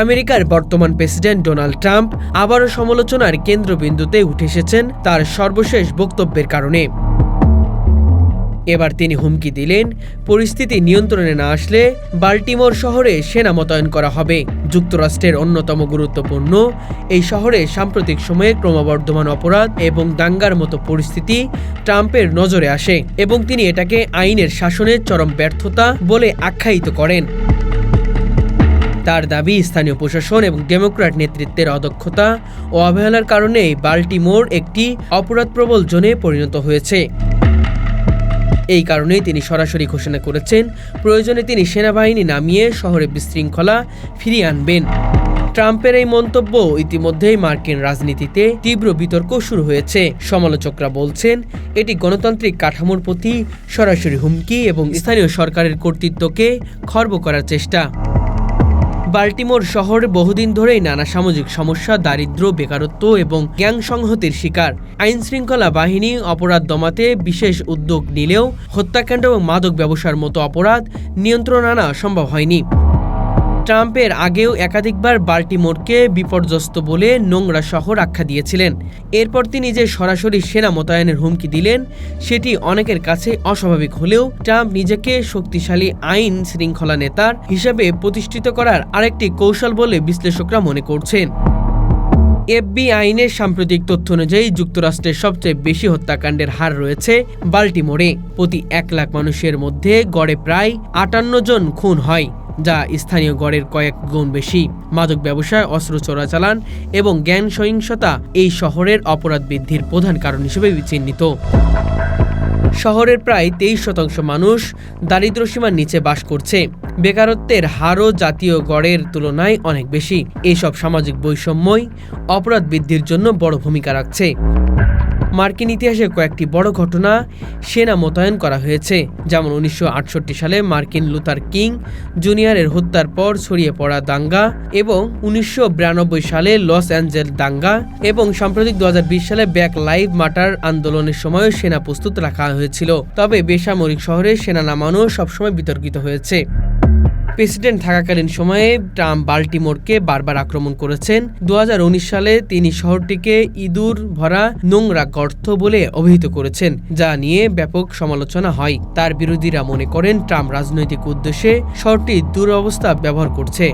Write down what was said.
আমেরিকার বর্তমান president Donald Trump আবারও সমালোচনার কেন্দ্রবিন্দুতে উঠে এসেছেন তার সর্বশেষ বক্তব্যের কারণে। এবার তিনি হুমকি দিলেন, পরিস্থিতি নিয়ন্ত্রণে না আসলে বাল্টিমোর শহরে সেনা মোতায়েন করা হবে। যুক্তরাষ্ট্রের অন্যতম গুরুত্বপূর্ণ এই শহরে সাম্প্রতিক সময়ে ক্রমবর্ধমান অপরাধ এবং দাঙ্গার মতো পরিস্থিতি ট্রাম্পের নজরে আসে এবং তিনি এটাকে আইনের শাসনের চরম ব্যর্থতা বলে আখ্যায়িত করেন। তার দাবি, স্থানীয় প্রশাসন এবং ডেমোক্র্যাট নেতৃত্বের অদক্ষতা ও অবহেলার কারণে বাল্টিমোর একটি অপরাধপ্রবল জোনে পরিণত হয়েছে। এই কারণেই তিনি সরাসরি ঘোষণা করেছেন, প্রয়োজনে তিনি সেনাবাহিনী নামিয়ে শহরে বিশৃঙ্খলা ফিরিয়ে আনবেন। ট্রাম্পের এই মন্তব্য ইতিমধ্যেই মার্কিন রাজনীতিতে তীব্র বিতর্ক শুরু হয়েছে। সমালোচকরা বলছেন, এটি গণতান্ত্রিক কাঠামোর প্রতি সরাসরি হুমকি এবং স্থানীয় সরকারের কর্তৃত্বকে খর্ব করার চেষ্টা। বাল্টিমোর শহর বহুদিন ধরেই নানা সামাজিক সমস্যা, দারিদ্র্য, বেকারত্ব এবং গ্যাং সংহতির শিকার। আইনশৃঙ্খলা বাহিনী অপরাধ দমাতে বিশেষ উদ্যোগ নিলেও হত্যাকাণ্ড এবং মাদক ব্যবসার মতো অপরাধ নিয়ন্ত্রণ আনা সম্ভব হয়নি। ট্রাম্পের আগেও একাধিকবার বাল্টিমোরকে বিপর্যস্ত বলে নোংরা শহর আখ্যা দিয়েছিলেন। এরপর তিনি যে সরাসরি সেনা মোতায়েনের হুমকি দিলেন, সেটি অনেকের কাছে অস্বাভাবিক হলেও ট্রাম্প নিজেকে শক্তিশালী আইন শৃঙ্খলা নেতার হিসেবে প্রতিষ্ঠিত করার আরেকটি কৌশল বলে বিশ্লেষকরা মনে করছেন। এফবিআই আইনের সাম্প্রতিক তথ্য অনুযায়ী যুক্তরাষ্ট্রের সবচেয়ে বেশি হত্যাকাণ্ডের হার রয়েছে বাল্টিমোরে। প্রতি 1 লাখ মানুষের মধ্যে গড়ে প্রায় 58 জন খুন হয়, যা স্থানীয় গড়ের কয়েক গুণ বেশি। মাদক ব্যবসায়, অস্ত্র চোরাচালান এবং গ্যাং সহিংসতা এই শহরের অপরাধ বৃদ্ধির প্রধান কারণ হিসেবে চিহ্নিত। শহরের প্রায় 23% মানুষ দারিদ্র্যসীমার নিচে বাস করছে। বেকারত্বের হারও জাতীয় গড়ের তুলনায় অনেক বেশি। এইসব সামাজিক বৈষম্যই অপরাধ বৃদ্ধির জন্য বড় ভূমিকা রাখছে। মার্কিন ইতিহাসে কয়েকটি বড় ঘটনা সেনা মোতায়েন করা হয়েছে, যেমন 1968 সালে মার্কিন লুথার কিং জুনিয়রের হত্যার পর ছড়িয়ে পড়া দাঙ্গা এবং 1992 সালে লস অ্যাঞ্জেলেস দাঙ্গা এবং সাম্প্রতিক 2020 সালে ব্ল্যাক লাইভ ম্যাটার আন্দোলনের সময় সেনা প্রস্তুত রাখা হয়েছিল। তবে বেসামরিক শহরে সেনা নামানো সবসময় বিতর্কিত হয়েছে। প্রেসিডেন্ট থাকাকালীন সময়ে ট্রাম্প বাল্টিমোরকে বারবার আক্রমণ করেছেন। 2019 সালে তিনি শহরটিকে ইঁদুর ভরা নোংরা গর্ত বলে অভিহিত করেছেন, যা নিয়ে ব্যাপক সমালোচনা হয়। তার বিরোধীরা মনে করেন ট্রাম্প রাজনৈতিক উদ্দেশ্যে শহরটির দুরবস্থা ব্যবহার করছে।